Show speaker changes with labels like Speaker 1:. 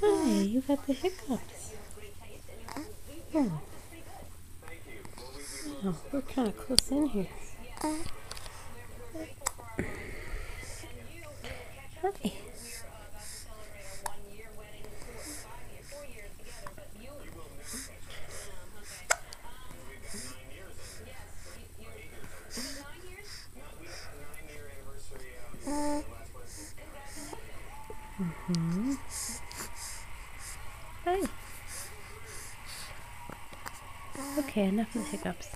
Speaker 1: Hi, you got the hiccups. Oh, oh, we're kind of close in here. Hi. Mm-hmm. Hi. Okay, enough of the hiccups.